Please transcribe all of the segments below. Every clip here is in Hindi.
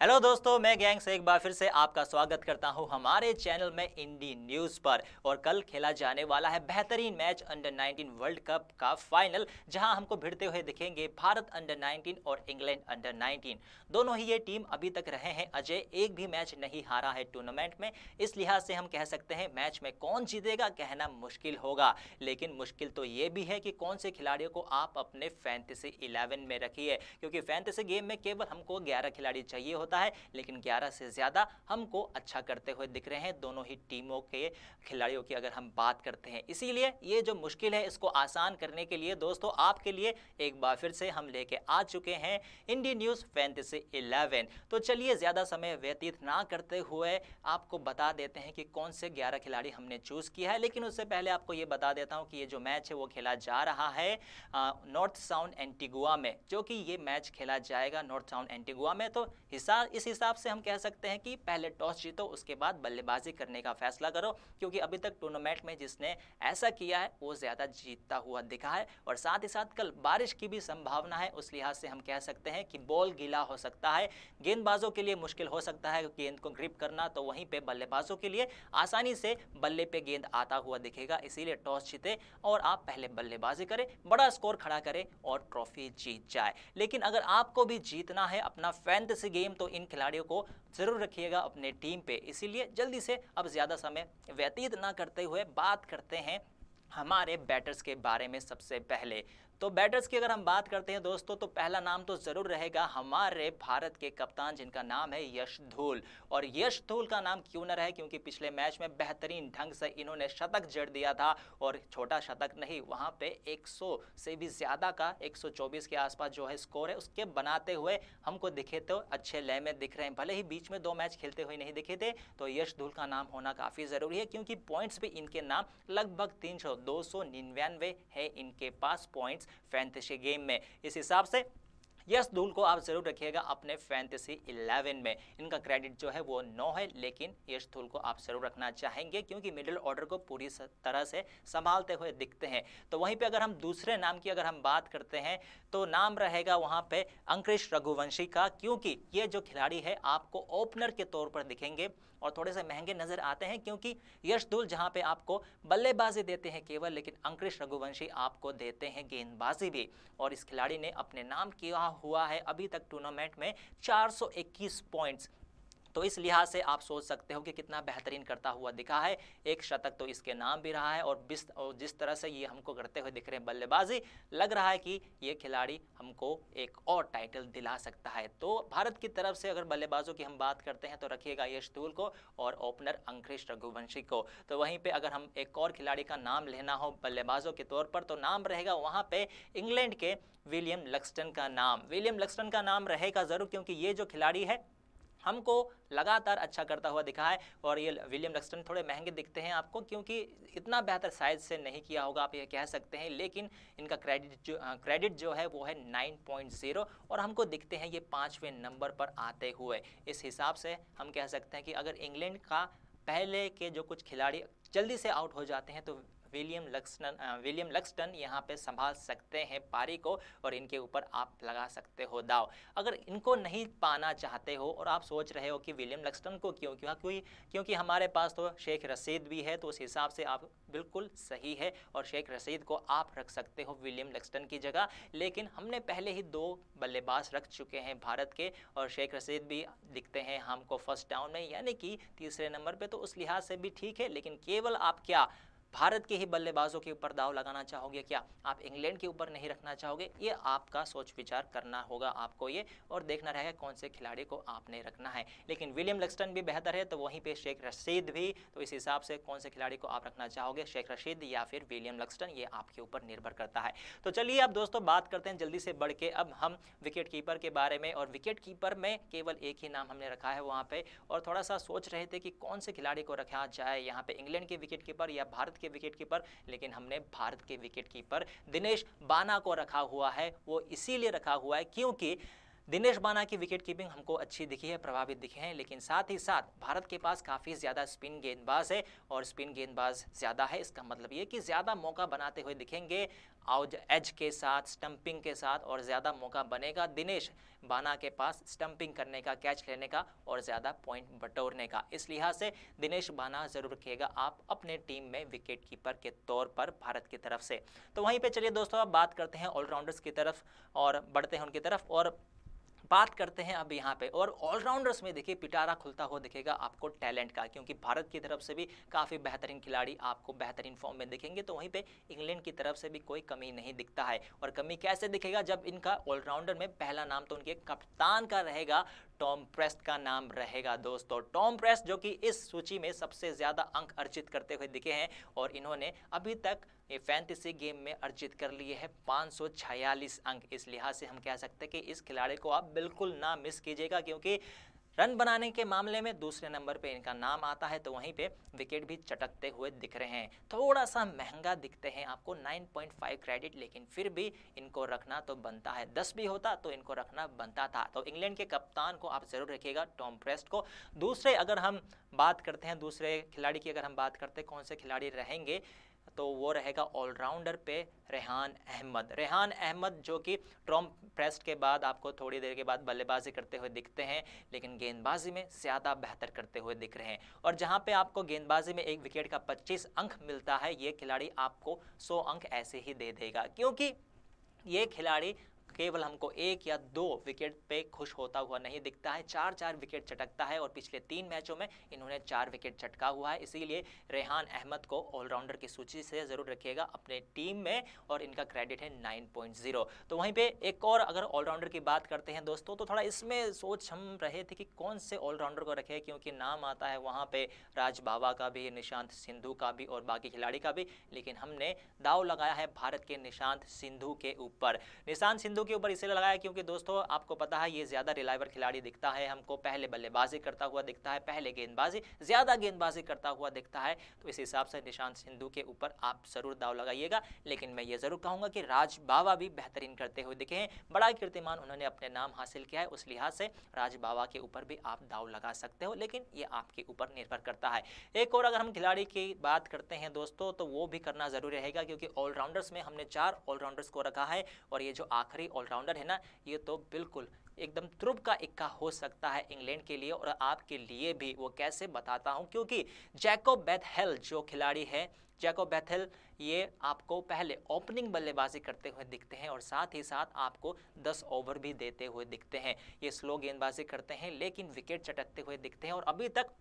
हेलो दोस्तों, मैं गैंग से एक बार फिर से आपका स्वागत करता हूं हमारे चैनल में इंडी न्यूज़ पर। और कल खेला जाने वाला है बेहतरीन मैच अंडर 19 वर्ल्ड कप का फाइनल, जहां हमको भिड़ते हुए दिखेंगे भारत अंडर 19 और इंग्लैंड अंडर 19। दोनों ही ये टीम अभी तक रहे हैं अजय, एक भी मैच नहीं हारा है टूर्नामेंट में। इस लिहाज से हम कह सकते हैं मैच में कौन जीतेगा कहना मुश्किल होगा, लेकिन मुश्किल तो ये भी है कि कौन से खिलाड़ियों को आप अपने फैंटेसी 11 में रखिए, क्योंकि फैंटेसी गेम में केवल हमको 11 खिलाड़ी चाहिए होता है, लेकिन 11 से ज़्यादा हमको अच्छा करते हुए दिख रहे हैं दोनों ही टीमों के खिलाड़ियों की अगर हम बात करते हैं। इसीलिए ये जो मुश्किल है इसको आसान करने के लिए दोस्तों आपके लिए एक बार फिर से हम लेके आ चुके हैं इंडी न्यूज़ फैंटेसी 11। तो चलिए ज़्यादा समय व्यतीत ना करते हुए आपको बता देते हैं कि कौन से 11 खिलाड़ी हमने चूज़ किया है। लेकिन उससे पहले आपको ये बता देता हूँ कि ये जो मैच है वो खेला जा रहा है नॉर्थ साउंड एंटीगुआ में, जो कि ये मैच खेला जाएगा नॉर्थ साउंड एंटीगुआ में। तो इस हिसाब से हम कह सकते हैं कि पहले टॉस जीतो, उसके बाद बल्लेबाजी करने का फैसला करो, क्योंकि अभी तक टूर्नामेंट में जिसने ऐसा किया है वो ज़्यादा जीतता हुआ दिखा है। और साथ ही साथ कल बारिश की भी संभावना है, उस लिहाज से हम कह सकते हैं कि बॉल गीला हो सकता है, गेंदबाजों के लिए मुश्किल हो सकता है गेंद को ग्रिप करना, तो वहीं पे बल्लेबाजों के लिए आसानी से बल्ले पे गेंद आता हुआ दिखेगा। इसीलिए टॉस जीते और आप पहले बल्लेबाजी करें, बड़ा स्कोर खड़ा करें और ट्रॉफी जीत जाए। लेकिन अगर आपको भी जीतना है अपना फैंटेसी गेम, तो इन खिलाड़ियों को जरूर रखिएगा अपने टीम पे। इसीलिए जल्दी से अब ज़्यादा समय व्यतीत ना करते हुए बात करते हैं हमारे बैटर्स के बारे में। सबसे पहले तो बैटर्स की अगर हम बात करते हैं दोस्तों, तो पहला नाम तो ज़रूर रहेगा हमारे भारत के कप्तान, जिनका नाम है यश धूल। और यश धूल का नाम क्यों न रहे, क्योंकि पिछले मैच में बेहतरीन ढंग से इन्होंने शतक जड़ दिया था, और छोटा शतक नहीं, वहाँ पे 100 से भी ज़्यादा का 124 के आसपास जो है स्कोर है उसके बनाते हुए हमको दिखे तो अच्छे लय में दिख रहे हैं। भले ही बीच में 2 मैच खेलते हुए नहीं दिखे थे, तो यश धूल का नाम होना काफ़ी ज़रूरी है, क्योंकि पॉइंट्स भी इनके नाम लगभग 299 है इनके पास पॉइंट्स फैंटेसी गेम में। इस हिसाब से यश धूल को आप जरूर रखिएगा अपने फैंटेसी 11 में। इनका क्रेडिट जो है वो 9 है, लेकिन यश धूल को आप जरूर रखना चाहेंगे क्योंकि मिडिल ऑर्डर को पूरी तरह से संभालते हुए दिखते हैं। तो वहीं पे अगर हम दूसरे नाम की अगर हम बात करते हैं, तो नाम रहेगा वहाँ पे अंकुरिश रघुवंशी का, क्योंकि ये जो खिलाड़ी है आपको ओपनर के तौर पर दिखेंगे और थोड़े से महंगे नजर आते हैं, क्योंकि यश धूल जहाँ पे आपको बल्लेबाजी देते हैं केवल, लेकिन अंकुरिश रघुवंशी आपको देते हैं गेंदबाजी भी। और इस खिलाड़ी ने अपने नाम किया हुआ है अभी तक टूर्नामेंट में 421 पॉइंट्स। तो इस लिहाज से आप सोच सकते हो कि कितना बेहतरीन करता हुआ दिखा है। एक शतक तो इसके नाम भी रहा है, और जिस तरह से ये हमको करते हुए दिख रहे हैं बल्लेबाजी, लग रहा है कि ये खिलाड़ी हमको एक और टाइटल दिला सकता है। तो भारत की तरफ से अगर बल्लेबाजों की हम बात करते हैं तो रखिएगा यश धूल को और ओपनर अंकुरिश रघुवंशी को। तो वहीं पर अगर हम एक और खिलाड़ी का नाम लेना हो बल्लेबाजों के तौर पर, तो नाम रहेगा वहाँ पे इंग्लैंड के विलियम लक्सटन का नाम। विलियम लक्सटन का नाम रहेगा ज़रूर, क्योंकि ये जो खिलाड़ी है हमको लगातार अच्छा करता हुआ दिखा है। और ये विलियम लक्सटन थोड़े महंगे दिखते हैं आपको, क्योंकि इतना बेहतर साइज से नहीं किया होगा आप ये कह सकते हैं, लेकिन इनका क्रेडिट जो है वो है 9.0, और हमको दिखते हैं ये 5वें नंबर पर आते हुए। इस हिसाब से हम कह सकते हैं कि अगर इंग्लैंड का पहले के जो कुछ खिलाड़ी जल्दी से आउट हो जाते हैं, तो विलियम लक्सटन यहाँ पे संभाल सकते हैं पारी को, और इनके ऊपर आप लगा सकते हो दाव। अगर इनको नहीं पाना चाहते हो और आप सोच रहे हो कि विलियम लक्सटन को क्योंकि हमारे पास तो शेख रशीद भी है, तो उस हिसाब से आप बिल्कुल सही है, और शेख रशीद को आप रख सकते हो विलियम लक्सटन की जगह। लेकिन हमने पहले ही 2 बल्लेबाज रख चुके हैं भारत के, और शेख रशीद भी दिखते हैं हमको फर्स्ट डाउन में, यानी कि तीसरे नंबर पे, तो उस लिहाज से भी ठीक है। लेकिन केवल आप क्या भारत के ही बल्लेबाजों के ऊपर दाव लगाना चाहोगे, क्या आप इंग्लैंड के ऊपर नहीं रखना चाहोगे? ये आपका सोच विचार करना होगा आपको ये, और देखना रहेगा कौन से खिलाड़ी को आपने रखना है। लेकिन विलियम लक्सटन भी बेहतर है, तो वहीं पे शेख रशीद भी। तो इस हिसाब से कौन से खिलाड़ी को आप रखना चाहोगे, शेख रशीद या फिर विलियम लक्सटन, ये आपके ऊपर निर्भर करता है। तो चलिए अब दोस्तों बात करते हैं जल्दी से बढ़ के अब हम विकेट कीपर के बारे में। और विकेट कीपर में केवल एक ही नाम हमने रखा है वहाँ पे, और थोड़ा सा सोच रहे थे कि कौन से खिलाड़ी को रखा जाए यहाँ पे, इंग्लैंड के विकेट कीपर या भारत के विकेट कीपर। लेकिन हमने भारत के विकेट कीपर दिनेश बाना को रखा हुआ है। वो इसीलिए रखा हुआ है क्योंकि दिनेश बाना की विकेट कीपिंग हमको अच्छी दिखी है, प्रभावित दिखे हैं, लेकिन साथ ही साथ भारत के पास काफ़ी ज़्यादा स्पिन गेंदबाज है और स्पिन गेंदबाज ज़्यादा है। इसका मतलब ये कि ज़्यादा मौका बनाते हुए दिखेंगे आउट एज के साथ, स्टंपिंग के साथ, और ज़्यादा मौका बनेगा दिनेश बाना के पास स्टंपिंग करने का, कैच लेने का और ज़्यादा पॉइंट बटोरने का। इस लिहाज से दिनेश बाना ज़रूर रखिएगा आप अपने टीम में विकेट कीपर के तौर पर भारत की तरफ से। तो वहीं पे चलिए दोस्तों अब बात करते हैं ऑलराउंडर्स की तरफ और बढ़ते हैं उनकी तरफ और बात करते हैं अब यहाँ पे। और ऑलराउंडर्स में देखिए पिटारा खुलता हुआ दिखेगा आपको टैलेंट का, क्योंकि भारत की तरफ से भी काफ़ी बेहतरीन खिलाड़ी आपको बेहतरीन फॉर्म में दिखेंगे, तो वहीं पे इंग्लैंड की तरफ से भी कोई कमी नहीं दिखता है। और कमी कैसे दिखेगा, जब इनका ऑलराउंडर में पहला नाम तो उनके कप्तान का रहेगा, टॉम प्रेस्ट का नाम रहेगा दोस्तों। टॉम प्रेस्ट जो कि इस सूची में सबसे ज़्यादा अंक अर्जित करते हुए दिखे हैं और इन्होंने अभी तक ये फैंटेसी गेम में अर्जित कर लिए हैं 546 अंक। इस लिहाज से हम कह सकते हैं कि इस खिलाड़ी को आप बिल्कुल ना मिस कीजिएगा, क्योंकि रन बनाने के मामले में दूसरे नंबर पे इनका नाम आता है, तो वहीं पे विकेट भी चटकते हुए दिख रहे हैं। थोड़ा सा महंगा दिखते हैं आपको 9.5 क्रेडिट, लेकिन फिर भी इनको रखना तो बनता है। 10 भी होता तो इनको रखना बनता था। तो इंग्लैंड के कप्तान को आप ज़रूर रखिएगा, टॉम प्रेस्ट को। दूसरे अगर हम बात करते हैं दूसरे खिलाड़ी की, अगर हम बात करते हैं कौन से खिलाड़ी रहेंगे, तो वो रहेगा ऑलराउंडर पे रेहान अहमद। रेहान अहमद जो कि टॉम प्रेस्ट के बाद आपको थोड़ी देर के बाद बल्लेबाजी करते हुए दिखते हैं, लेकिन गेंदबाजी में ज़्यादा बेहतर करते हुए दिख रहे हैं। और जहां पे आपको गेंदबाजी में एक विकेट का 25 अंक मिलता है, ये खिलाड़ी आपको 100 अंक ऐसे ही दे देगा, क्योंकि ये खिलाड़ी केवल हमको 1 या 2 विकेट पे खुश होता हुआ नहीं दिखता है, 4-4 विकेट चटकता है और पिछले 3 मैचों में इन्होंने 4 विकेट चटका हुआ है। इसीलिए रेहान अहमद को ऑलराउंडर की सूची से ज़रूर रखिएगा अपने टीम में और इनका क्रेडिट है 9.0। तो वहीं पे एक और अगर ऑलराउंडर की बात करते हैं दोस्तों, तो थोड़ा इसमें सोच हम रहे थे कि कौन से ऑलराउंडर को रखें, क्योंकि नाम आता है वहाँ पे राज बावा का भी, निशांत सिंधु का भी और बाकी खिलाड़ी का भी, लेकिन हमने दाव लगाया है भारत के निशांत सिंधु के ऊपर। निशांत सिंधु के ऊपर इसलिए लगाया क्योंकि दोस्तों आपको पता है ये ज़्यादा रिलायबल खिलाड़ी दिखता है हमको, पहले बल्लेबाजी करता हुआ दिखता है, पहले ज़्यादा गेंदबाजी करता हुआ दिखता है। तो इस हिसाब से निशांत सिंधु के ऊपर आप ज़रूर दाव लगाइएगा। लेकिन मैं ये ज़रूर कहूँगा कि राज बावा भी बेहतरीन करते हुए दिखे हैं, बड़ा कीर्तिमान उन्होंने अपने नाम हासिल किया है, उस लिहाज से राज बावा के ऊपर भी आप दाव लगा सकते हो, लेकिन ये आपके ऊपर निर्भर करता है। एक और अगर हम खिलाड़ी की बात करते हैं दोस्तों, तो वो भी करना ज़रूरी रहेगा, क्योंकि ऑलराउंडर्स में हमने 4 ऑलराउंडर्स को रखा है और ये जो आखिरी ऑलराउंडर है ना, ये तो बिल्कुल एकदम तुरुप का इक्का हो सकता है इंग्लैंड के लिए और आपके लिए भी। वो कैसे बताता हूं, क्योंकि जैकोब बेथेल जो खिलाड़ी है, जैकोब बेथेल ये आपको पहले ओपनिंग बल्लेबाजी करते हुए दिखते हैं और साथ ही साथ आपको 10 ओवर भी देते हुए दिखते हैं। ये स्लो गेंदबाजी करते हैं लेकिन विकेट चटकते हुए दिखते हैं और अभी तक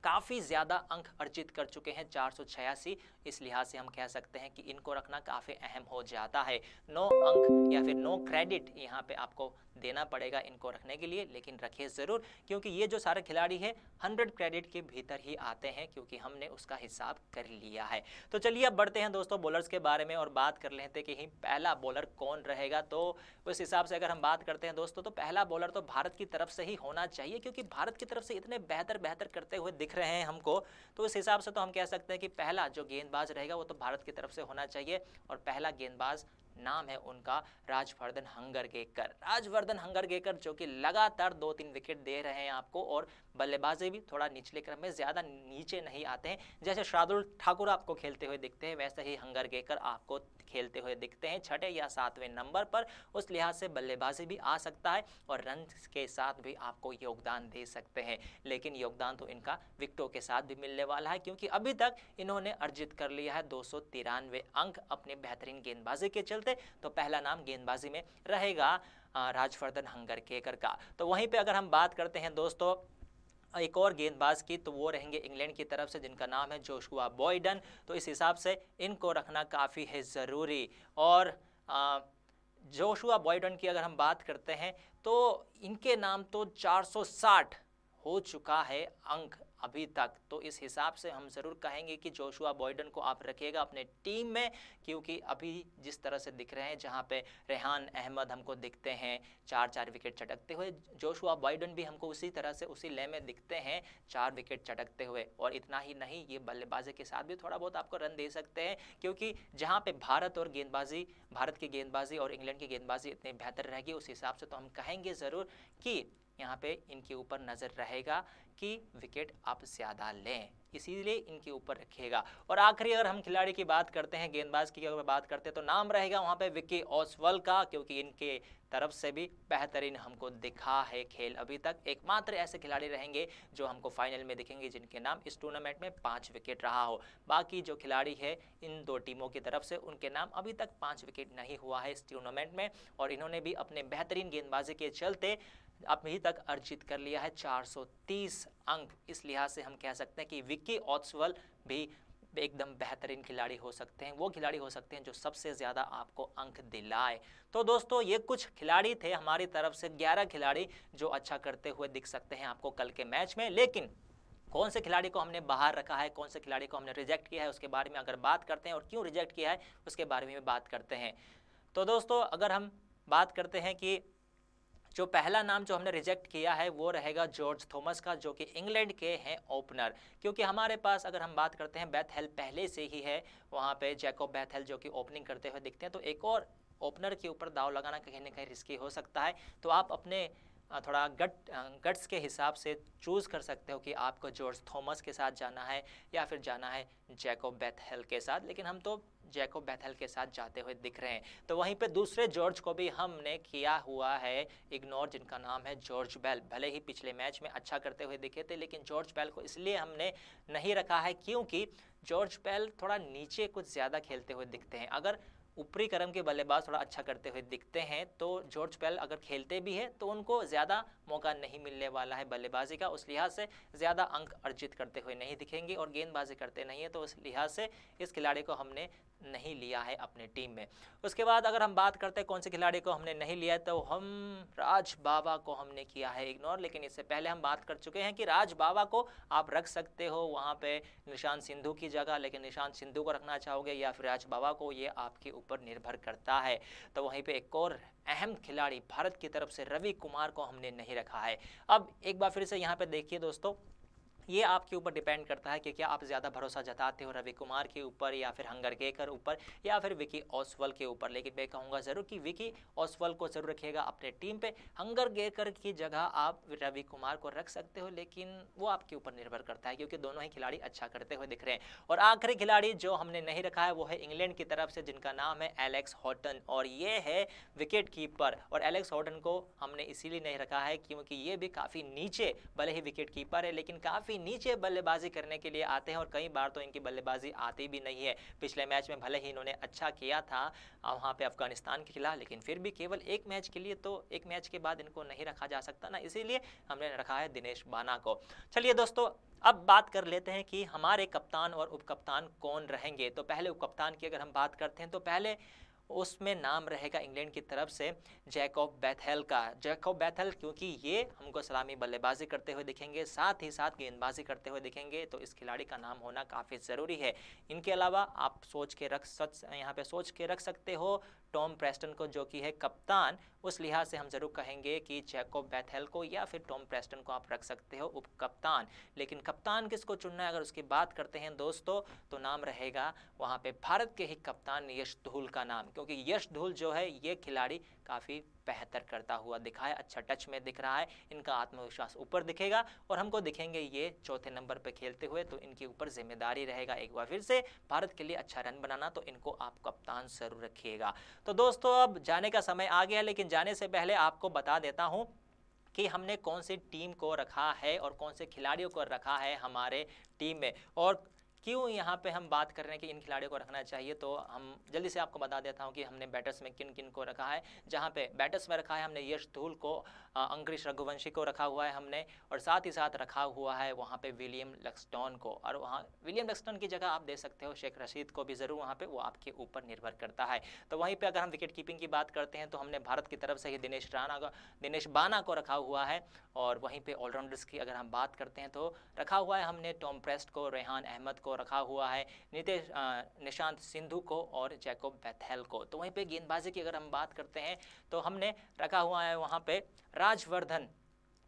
काफ़ी ज़्यादा अंक अर्जित कर चुके हैं, 486। इस लिहाज से हम कह सकते हैं कि इनको रखना काफ़ी अहम हो जाता है। 9 अंक या फिर 9 क्रेडिट यहाँ पे आपको देना पड़ेगा इनको रखने के लिए, लेकिन रखिए ज़रूर, क्योंकि ये जो सारे खिलाड़ी हैं 100 क्रेडिट के भीतर ही आते हैं, क्योंकि हमने उसका हिसाब कर लिया है। तो चलिए अब बढ़ते हैं दोस्तों बॉलर्स के बारे में और बात कर लेते हैं कि पहला बॉलर कौन रहेगा। तो उस हिसाब से अगर हम बात करते हैं दोस्तों, तो पहला बॉलर तो भारत की तरफ से ही होना चाहिए, क्योंकि भारत की तरफ से इतने बेहतर करते हुए दिख रहे हैं हमको, तो इस हिसाब से तो हम कह सकते हैं कि पहला जो गेंदबाज रहेगा वो तो भारत की तरफ से होना चाहिए। और पहला गेंदबाज नाम है उनका राजवर्धन हंगरगेकर। राजवर्धन हंगरगेकर जो कि लगातार 2-3 विकेट दे रहे हैं आपको और बल्लेबाजी भी थोड़ा निचले क्रम में, ज़्यादा नीचे नहीं आते हैं। जैसे शार्दुल ठाकुर आपको खेलते हुए दिखते हैं, वैसे ही हंगरगेकर आपको खेलते हुए दिखते हैं 6ठे या 7वें नंबर पर। उस लिहाज से बल्लेबाजी भी आ सकता है और रन के साथ भी आपको योगदान दे सकते हैं, लेकिन योगदान तो इनका विकेटों के साथ भी मिलने वाला है, क्योंकि अभी तक इन्होंने अर्जित कर लिया है 293 अंक अपने बेहतरीन गेंदबाजी के चलते। तो पहला नाम गेंदबाजी में रहेगा राजवर्धन हंगरगेकर का। तो वहीं पे अगर हम बात करते हैं दोस्तों एक और गेंदबाज की, तो वो रहेंगे इंग्लैंड की तरफ से, जिनका नाम है जोशुआ बॉयडन। तो इस हिसाब से इनको रखना काफ़ी है ज़रूरी। और जोशुआ बॉयडन की अगर हम बात करते हैं तो इनके नाम तो 460 हो चुका है अंक अभी तक, तो इस हिसाब से हम ज़रूर कहेंगे कि जोशुआ बॉयडन को आप रखिएगा अपने टीम में, क्योंकि अभी जिस तरह से दिख रहे हैं, जहां पे रेहान अहमद हमको दिखते हैं 4-4 विकेट चटकते हुए, जोशुआ बॉयडन भी हमको उसी तरह से उसी लय में दिखते हैं 4 विकेट चटकते हुए। और इतना ही नहीं, ये बल्लेबाजी के साथ भी थोड़ा बहुत आपको रन दे सकते हैं, क्योंकि जहाँ पे भारत की गेंदबाजी और इंग्लैंड की गेंदबाजी इतनी बेहतर रहेगी, उस हिसाब से तो हम कहेंगे ज़रूर कि यहाँ पे इनके ऊपर नज़र रहेगा कि विकेट आप ज़्यादा लें, इसीलिए इनके ऊपर रखिएगा। और आखिरी अगर हम खिलाड़ी की बात करते हैं, गेंदबाज की अगर बात करते हैं, तो नाम रहेगा वहाँ पे विकी ओसवाल का, क्योंकि इनके तरफ से भी बेहतरीन हमको दिखा है खेल अभी तक। एकमात्र ऐसे खिलाड़ी रहेंगे जो हमको फाइनल में दिखेंगे जिनके नाम इस टूर्नामेंट में 5 विकेट रहा हो। बाकी जो खिलाड़ी है इन दो टीमों की तरफ से, उनके नाम अभी तक 5 विकेट नहीं हुआ है इस टूर्नामेंट में, और इन्होंने भी अपने बेहतरीन गेंदबाजी के चलते अभी तक अर्जित कर लिया है 430 अंक। इस लिहाज से हम कह सकते हैं कि विकी ओसवाल भी एकदम बेहतरीन खिलाड़ी हो सकते हैं, वो खिलाड़ी हो सकते हैं जो सबसे ज़्यादा आपको अंक दिलाए। तो दोस्तों, ये कुछ खिलाड़ी थे हमारी तरफ से, 11 खिलाड़ी जो अच्छा करते हुए दिख सकते हैं आपको कल के मैच में। लेकिन कौन से खिलाड़ी को हमने बाहर रखा है, कौन से खिलाड़ी को हमने रिजेक्ट किया है, उसके बारे में अगर बात करते हैं, और क्यों रिजेक्ट किया है उसके बारे में बात करते हैं। तो दोस्तों, अगर हम बात करते हैं कि जो पहला नाम जो हमने रिजेक्ट किया है वो रहेगा जॉर्ज थॉमस का, जो कि इंग्लैंड के हैं ओपनर। क्योंकि हमारे पास अगर हम बात करते हैं, बेथेल पहले से ही है वहाँ पे, जैकोब बेथेल जो कि ओपनिंग करते हुए दिखते हैं, तो एक और ओपनर के ऊपर दाव लगाना कहीं ना कहीं रिस्की हो सकता है। तो आप अपने थोड़ा गट्स के हिसाब से चूज़ कर सकते हो कि आपको जॉर्ज थॉमस के साथ जाना है या फिर जाना है जैकोब बेथेल के साथ। लेकिन हम तो जैकोब बेथेल के साथ जाते हुए दिख रहे हैं। तो वहीं पे दूसरे जॉर्ज को भी हमने किया हुआ है इग्नोर, जिनका नाम है जॉर्ज बेल। भले ही पिछले मैच में अच्छा करते हुए दिखे थे, लेकिन जॉर्ज बेल को इसलिए हमने नहीं रखा है क्योंकि जॉर्ज बेल थोड़ा नीचे कुछ ज़्यादा खेलते हुए दिखते हैं। अगर ऊपरी क्रम के बल्लेबाज थोड़ा अच्छा करते हुए दिखते हैं, तो जॉर्ज बेल अगर खेलते भी हैं तो उनको ज़्यादा मौका नहीं मिलने वाला है बल्लेबाजी का, उस लिहाज से ज़्यादा अंक अर्जित करते हुए नहीं दिखेंगे, और गेंदबाजी करते नहीं है, तो उस लिहाज से इस खिलाड़ी को हमने नहीं लिया है अपने टीम में। उसके बाद अगर हम बात करते हैं कौन से खिलाड़ी को हमने नहीं लिया, तो हम राज बाबा को हमने किया है इग्नोर। लेकिन इससे पहले हम बात कर चुके हैं कि राज बाबा को आप रख सकते हो वहाँ पे निशांत सिंधु की जगह, लेकिन निशांत सिंधु को रखना चाहोगे या फिर राज बाबा को, ये आपके ऊपर निर्भर करता है। तो वहीं पे एक और अहम खिलाड़ी भारत की तरफ से रवि कुमार को हमने नहीं रखा है। अब एक बार फिर से यहाँ पे देखिए दोस्तों, ये आपके ऊपर डिपेंड करता है कि क्या आप ज़्यादा भरोसा जताते हो रवि कुमार के ऊपर या फिर हंगरगेकर ऊपर या फिर विकी ओसवाल के ऊपर। लेकिन मैं कहूँगा ज़रूर कि विकी ओसवाल को ज़रूर रखिएगा अपने टीम पे। हंगरगेकर की जगह आप रवि कुमार को रख सकते हो, लेकिन वो आपके ऊपर निर्भर करता है, क्योंकि दोनों ही खिलाड़ी अच्छा करते हुए दिख रहे हैं। और आखिरी खिलाड़ी जो हमने नहीं रखा है वो है इंग्लैंड की तरफ से, जिनका नाम है एलेक्स हॉटन, और ये है विकेट कीपर। और एलेक्स हॉटन को हमने इसीलिए नहीं रखा है क्योंकि ये भी काफ़ी नीचे, भले ही विकेट कीपर है लेकिन काफ़ी नीचे बल्लेबाजी करने के लिए आते हैं, और कई बार तो इनकी बल्लेबाजी आती भी नहीं है। पिछले मैच में भले ही इन्होंने अच्छा किया था वहाँ पे अफगानिस्तान के खिलाफ, लेकिन फिर भी केवल एक मैच के लिए, तो एक मैच के बाद इनको नहीं रखा जा सकता ना, इसीलिए हमने रखा है दिनेश बाना को। चलिए दोस्तों, अब बात कर लेते हैं कि हमारे कप्तान और उपकप्तान कौन रहेंगे। तो पहले उपकप्तान की अगर हम बात करते हैं, तो पहले उसमें नाम रहेगा इंग्लैंड की तरफ से जैकोब बेथेल का। जैकोब बेथेल क्योंकि ये हमको सलामी बल्लेबाजी करते हुए दिखेंगे, साथ ही साथ गेंदबाजी करते हुए दिखेंगे, तो इस खिलाड़ी का नाम होना काफ़ी ज़रूरी है। इनके अलावा आप यहाँ पे सोच के रख सकते हो टॉम प्रेस्टन को, जो कि है कप्तान। उस लिहाज से हम ज़रूर कहेंगे कि जैकोब बेथेल को या फिर टॉम प्रेस्टन को आप रख सकते हो उप कप्तान। लेकिन कप्तान किसको चुनना है अगर उसकी बात करते हैं दोस्तों, तो नाम रहेगा वहाँ पे भारत के ही कप्तान यश धूल का नाम, क्योंकि यश धूल जो है ये खिलाड़ी काफ़ी बेहतर करता हुआ दिखा है, अच्छा टच में दिख रहा है, इनका आत्मविश्वास ऊपर दिखेगा और हमको दिखेंगे ये चौथे नंबर पे खेलते हुए, तो इनके ऊपर जिम्मेदारी रहेगा एक बार फिर से भारत के लिए अच्छा रन बनाना, तो इनको आप कप्तान जरूर रखिएगा। तो दोस्तों, अब जाने का समय आ गया, लेकिन जाने से पहले आपको बता देता हूँ कि हमने कौन सी टीम को रखा है और कौन से खिलाड़ियों को रखा है हमारे टीम में, और क्यों यहाँ पे हम बात कर रहे हैं कि इन खिलाड़ियों को रखना चाहिए, तो हम जल्दी से आपको बता देता हूँ कि हमने बैटर्स में किन किन को रखा है। जहाँ पे बैटर्स में रखा है हमने यश धूल को, अंकुरिश रघुवंशी को रखा हुआ है हमने, और साथ ही साथ रखा हुआ है वहाँ पे विलियम लक्सटन को। और वहाँ विलियम लक्सटन की जगह आप दे सकते हो शेख रशीद को भी ज़रूर, वहाँ पे वो आपके ऊपर निर्भर करता है। तो वहीं पे अगर हम विकेट कीपिंग की बात करते हैं तो हमने भारत की तरफ से ही दिनेश बाना को रखा हुआ है। और वहीं पे ऑलराउंडर्स की अगर हम बात करते हैं तो रखा हुआ है हमने टॉम प्रेस्ट को, रेहान अहमद को रखा हुआ है, निशांत सिंधु को और जैकोब बैथेल को। तो वहीं पे गेंदबाजी की अगर हम बात करते हैं तो हमने रखा हुआ है वहाँ पे राजवर्धन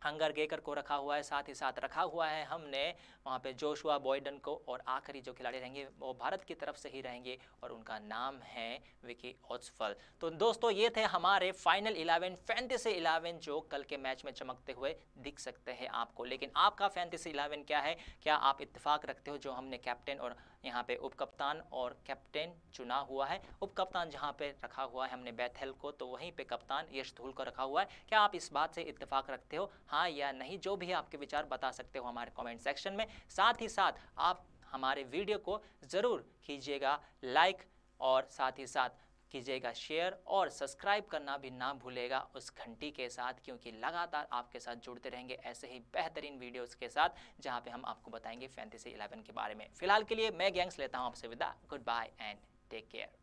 हंगरगेकर को रखा हुआ है, साथ ही साथ रखा हुआ है हमने वहाँ पे जोशुआ बॉयडन को, और आखिरी जो खिलाड़ी रहेंगे वो भारत की तरफ से ही रहेंगे और उनका नाम है विकी ओज्फल। तो दोस्तों ये थे हमारे फाइनल 11 फैंटेसी 11 जो कल के मैच में चमकते हुए दिख सकते हैं आपको। लेकिन आपका फैंटेसी 11 क्या है? क्या आप इत्तेफाक रखते हो जो हमने कैप्टन और यहाँ पे उप कप्तान और कैप्टन चुना हुआ है? उप कप्तान जहाँ पे रखा हुआ है हमने बैथेल को, तो वहीं पे कप्तान यश धूल को रखा हुआ है। क्या आप इस बात से इत्तेफाक रखते हो, हाँ या नहीं? जो भी आपके विचार बता सकते हो हमारे कमेंट सेक्शन में। साथ ही साथ आप हमारे वीडियो को ज़रूर कीजिएगा लाइक, और साथ ही साथ कीजिएगा शेयर, और सब्सक्राइब करना भी ना भूलेगा उस घंटी के साथ, क्योंकि लगातार आपके साथ जुड़ते रहेंगे ऐसे ही बेहतरीन वीडियोस के साथ जहां पे हम आपको बताएंगे फैंटेसी 11 के बारे में। फिलहाल के लिए मैं गैंग्स लेता हूं आपसे विदा। Goodbye and take care.